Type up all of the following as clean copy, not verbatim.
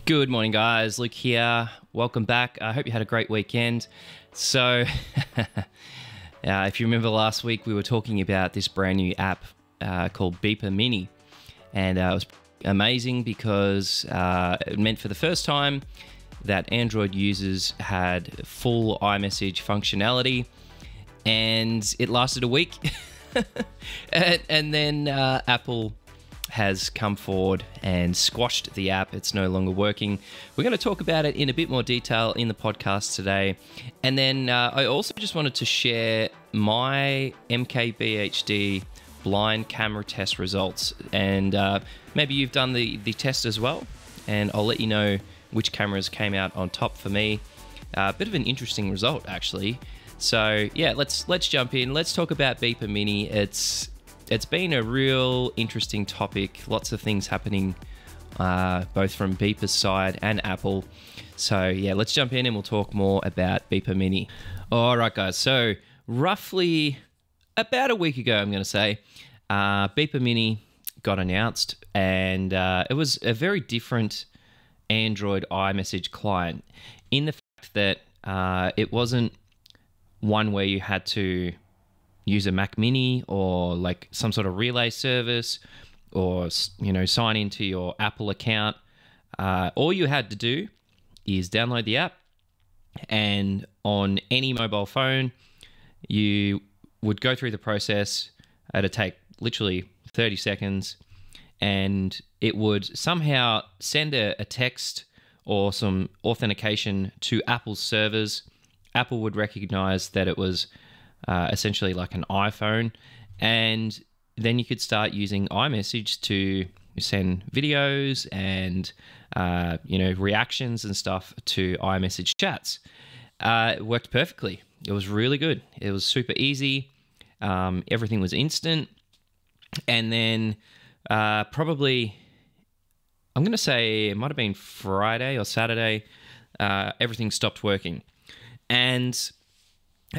Good morning, guys. Luke here. Welcome back. I hope you had a great weekend. So, if you remember last week, we were talking about this brand new app called Beeper Mini. And it was amazing because it meant for the first time that Android users had full iMessage functionality. And it lasted a week. and then Apple has come forward and squashed the app. It's no longer working. We're going to talk about it in a bit more detail in the podcast today. And then I also just wanted to share my MKBHD blind camera test results. And maybe you've done the test as well. And I'll let you know which cameras came out on top for me. A bit of an interesting result, actually. So yeah, let's jump in. Let's talk about Beeper Mini. It's been a real interesting topic. Lots of things happening, both from Beeper's side and Apple. So yeah, let's jump in and we'll talk more about Beeper Mini. All right, guys. So roughly about a week ago, I'm going to say, Beeper Mini got announced, and it was a very different Android iMessage client in the fact that it wasn't one where you had to use a Mac Mini or like some sort of relay service or, sign into your Apple account. All you had to do is download the app, and on any mobile phone, you would go through the process. It'd take literally 30 seconds, and it would somehow send a text or some authentication to Apple's servers. Apple would recognize that it was essentially like an iPhone, and then you could start using iMessage to send videos and reactions and stuff to iMessage chats. It worked perfectly. It was really good. It was super easy. Everything was instant. And then probably, I'm going to say it might have been Friday or Saturday, everything stopped working. And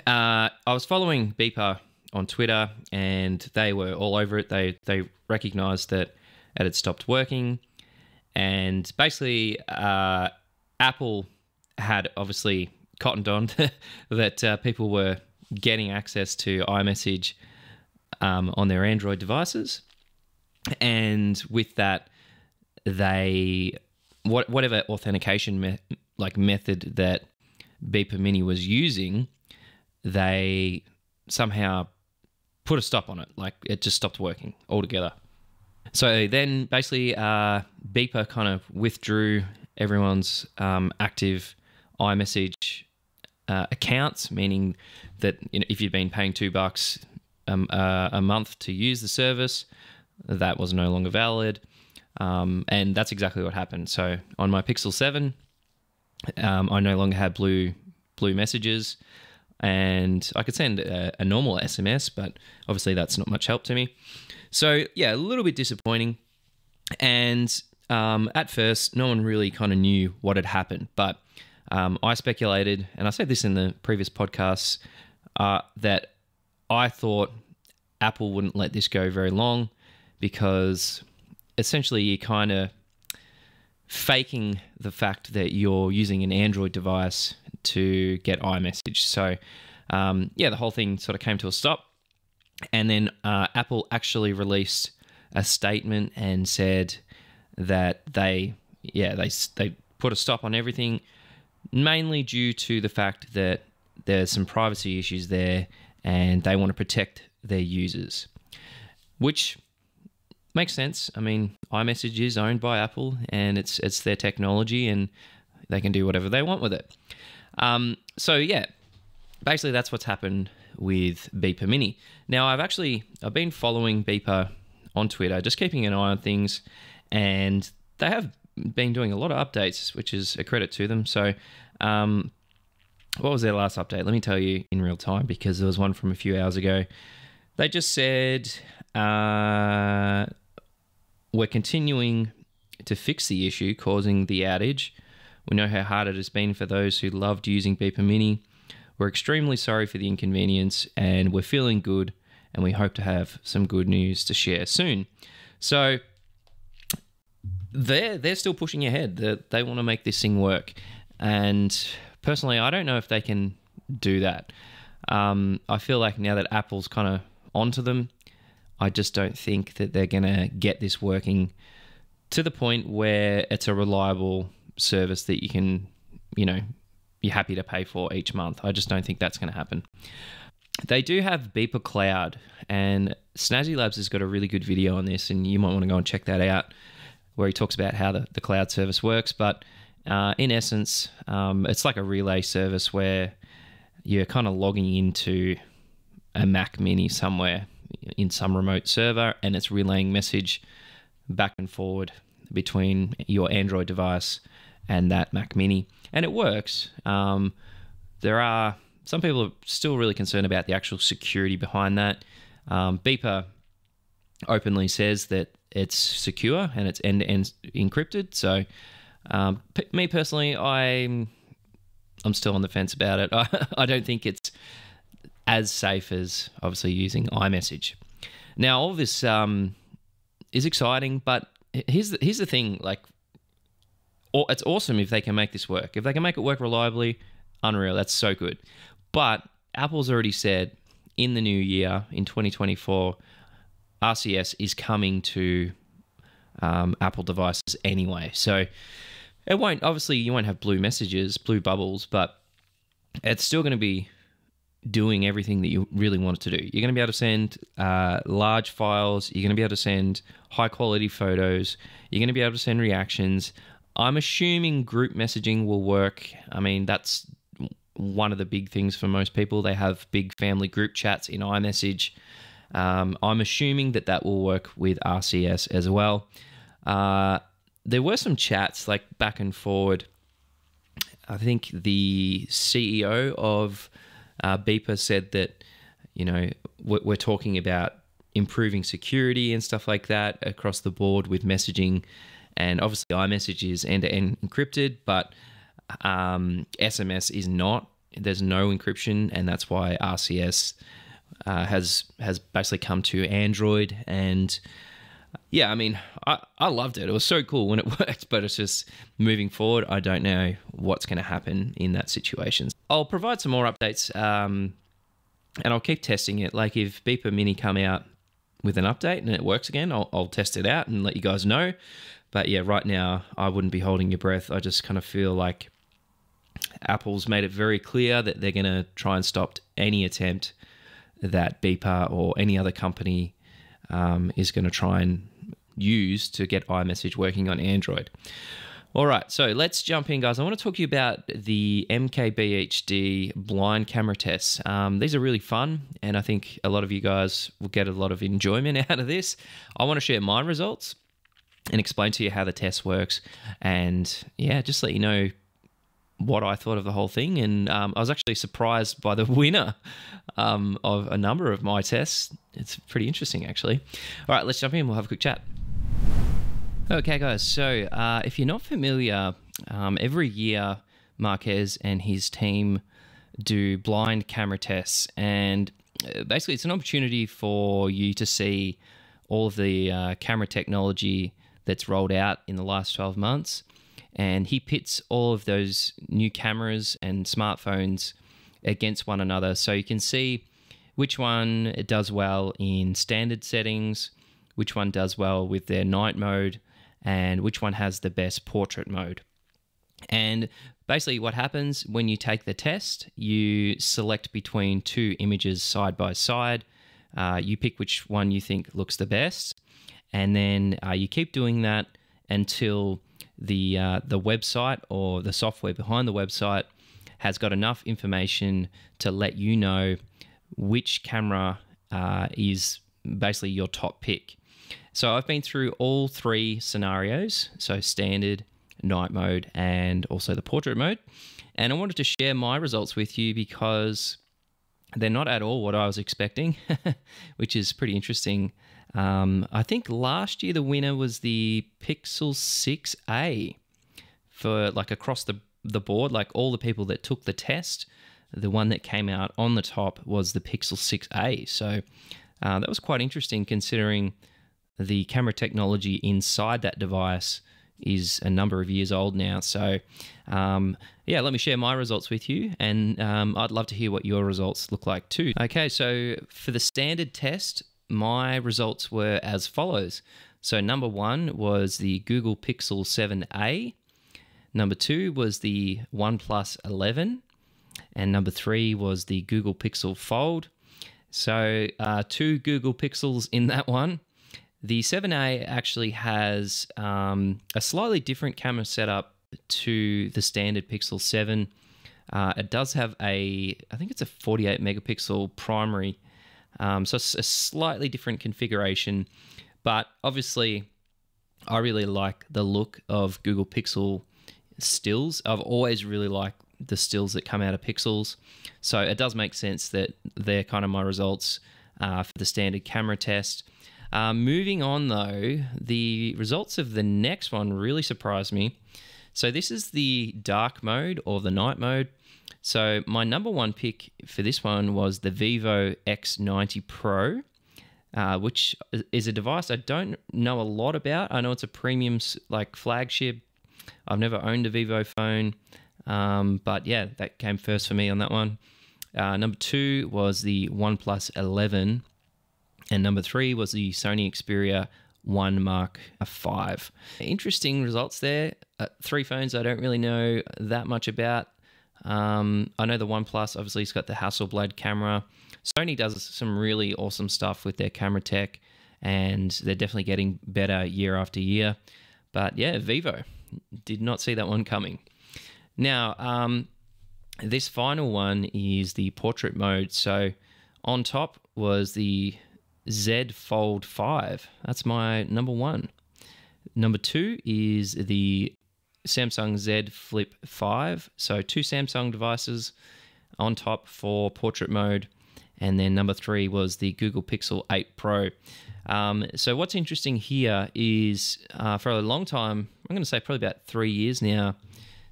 I was following Beeper on Twitter, and they were all over it. They recognized that it had stopped working, and basically Apple had obviously cottoned on that people were getting access to iMessage on their Android devices, and with that, whatever authentication method that Beeper Mini was using, they somehow put a stop on it. Like, it just stopped working altogether. So then basically Beeper kind of withdrew everyone's active iMessage accounts, meaning that if you'd been paying $2 a month to use the service, that was no longer valid. And that's exactly what happened. So on my Pixel 7, I no longer had blue messages, and I could send a normal SMS, but obviously that's not much help to me. So yeah, a little bit disappointing. And at first, no one really kind of knew what had happened, but I speculated, and I said this in the previous podcasts, that I thought Apple wouldn't let this go very long, because essentially you're kind of faking the fact that you're using an Android device to get iMessage. So the whole thing sort of came to a stop. And then Apple actually released a statement and said that they put a stop on everything, mainly due to the fact that there's some privacy issues there, and they want to protect their users, which makes sense. I mean, iMessage is owned by Apple, and it's their technology, and they can do whatever they want with it. So yeah, basically that's what's happened with Beeper Mini. Now I've been following Beeper on Twitter, just keeping an eye on things, and they have been doing a lot of updates, which is a credit to them. So what was their last update? Let me tell you in real time, because there was one from a few hours ago. They just said, we're continuing to fix the issue causing the outage. We know how hard it has been for those who loved using Beeper Mini. We're extremely sorry for the inconvenience, and we're feeling good, and we hope to have some good news to share soon. So they're still pushing ahead. They want to make this thing work. And personally, I don't know if they can do that. I feel like now that Apple's kind of onto them, I just don't think that they're going to get this working to the point where it's a reliable service that you can, you're happy to pay for each month. I just don't think that's going to happen. They do have Beeper Cloud, and Snazzy Labs has got a really good video on this, and you might want to go and check that out, where he talks about how the cloud service works. But in essence, it's like a relay service where you're kind of logging into a Mac Mini somewhere in some remote server, and it's relaying message back and forward between your Android device and that Mac Mini. And it works. There are some people are still really concerned about the actual security behind that. Beeper openly says that it's secure and it's end-to-end encrypted. So me personally, I'm still on the fence about it. I don't think it's as safe as obviously using iMessage. Now, all of this is exciting, but here's the thing. Like, it's awesome if they can make this work. If they can make it work reliably, unreal. That's so good. But Apple's already said in the new year, in 2024, RCS is coming to Apple devices anyway. So it won't, obviously you won't have blue messages, blue bubbles, but it's still going to be doing everything that you really want it to do. You're going to be able to send large files. You're going to be able to send high quality photos. You're going to be able to send reactions. I'm assuming group messaging will work. I mean, that's one of the big things for most people. They have big family group chats in iMessage. I'm assuming that will work with RCS as well. There were some chats like back and forward. I think the CEO of Beeper said that, we're talking about improving security and stuff like that across the board with messaging. And obviously iMessage is end-to-end encrypted, but SMS is not. There's no encryption, and that's why RCS has basically come to Android. And yeah, I mean, I loved it. It was so cool when it worked, but it's just moving forward, I don't know what's going to happen in that situation. I'll provide some more updates, and I'll keep testing it. Like if Beeper Mini come out with an update and it works again, I'll test it out and let you guys know. But yeah, right now, I wouldn't be holding your breath. I just kind of feel like Apple's made it very clear that they're going to try and stop any attempt that Beeper or any other company is going to try and use to get iMessage working on Android. All right, so let's jump in, guys. I want to talk to you about the MKBHD blind camera tests. These are really fun, and I think a lot of you guys will get a lot of enjoyment out of this. I want to share my results and explain to you how the test works, and yeah, just let you know what I thought of the whole thing. And I was actually surprised by the winner of a number of my tests. It's pretty interesting, actually. All right, let's jump in. We'll have a quick chat. Okay, guys. So if you're not familiar, every year Marquez and his team do blind camera tests, and basically it's an opportunity for you to see all of the camera technology that's rolled out in the last 12 months. And he pits all of those new cameras and smartphones against one another, so you can see which one does well in standard settings, which one does well with their night mode, and which one has the best portrait mode. And basically what happens when you take the test, you select between two images side by side. You pick which one you think looks the best, and then you keep doing that until the website or the software behind the website has got enough information to let you know which camera is basically your top pick. So I've been through all three scenarios, so standard, night mode, and also the portrait mode. And I wanted to share my results with you because they're not at all what I was expecting, which is pretty interesting. I think last year the winner was the Pixel 6a for like across the board, like all the people that took the test, the one that came out on the top was the Pixel 6a. So that was quite interesting considering the camera technology inside that device is a number of years old now. So yeah, let me share my results with you, and I'd love to hear what your results look like too. Okay, so for the standard test, my results were as follows. So number 1 was the Google Pixel 7a, number 2 was the OnePlus 11, and number 3 was the Google Pixel Fold. So 2 Google Pixels in that one. The 7a actually has a slightly different camera setup to the standard Pixel 7. It does have I think it's a 48 megapixel primary, so it's a slightly different configuration, but obviously I really like the look of Google Pixel stills. I've always really liked the stills that come out of Pixels, so it does make sense that they're kind of my results for the standard camera test. Moving on though, the results of the next one really surprised me. So this is the dark mode or the night mode. So my number 1 pick for this one was the Vivo X90 Pro, which is a device I don't know a lot about. I know it's a premium like flagship. I've never owned a Vivo phone, but yeah, that came first for me on that one. Number 2 was the OnePlus 11, and number 3 was the Sony Xperia 1 Mark V. Interesting results there. 3 phones I don't really know that much about. I know the OnePlus, obviously, it's got the Hasselblad camera. Sony does some really awesome stuff with their camera tech, and they're definitely getting better year after year. But yeah, Vivo, did not see that one coming. Now, this final one is the portrait mode. So on top was the Z Fold 5. That's my number 1. Number 2 is the Samsung Z Flip 5. So 2 Samsung devices on top for portrait mode. And then number 3 was the Google Pixel 8 Pro. So what's interesting here is for a long time, I'm going to say probably about 3 years now,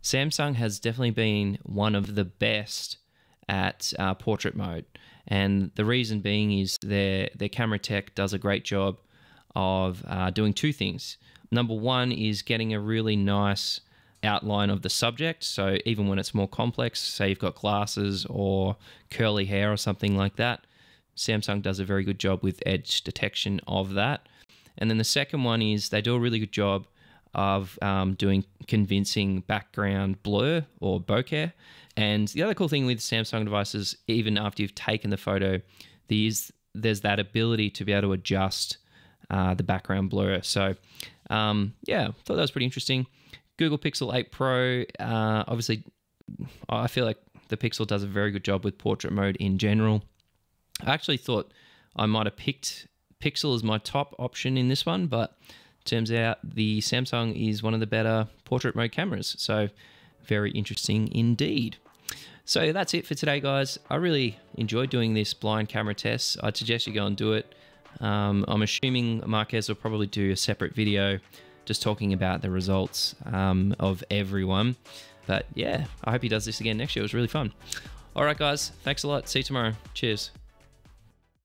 Samsung has definitely been one of the best at portrait mode. And the reason being is their camera tech does a great job of doing 2 things. Number 1 is getting a really nice outline of the subject. So even when it's more complex, say you've got glasses or curly hair or something like that, Samsung does a very good job with edge detection of that. And then the second one is they do a really good job of doing convincing background blur or bokeh. And the other cool thing with Samsung devices, even after you've taken the photo, there's that ability to be able to adjust the background blur. So yeah, thought that was pretty interesting. Google Pixel 8 Pro, obviously, I feel like the Pixel does a very good job with portrait mode in general. I actually thought I might have picked Pixel as my top option in this one, but turns out the Samsung is one of the better portrait mode cameras. So very interesting indeed. So that's it for today, guys. I really enjoyed doing this blind camera test. I'd suggest you go and do it. I'm assuming Marquez will probably do a separate video just talking about the results of everyone. But yeah, I hope he does this again next year. It was really fun. All right, guys. Thanks a lot. See you tomorrow. Cheers.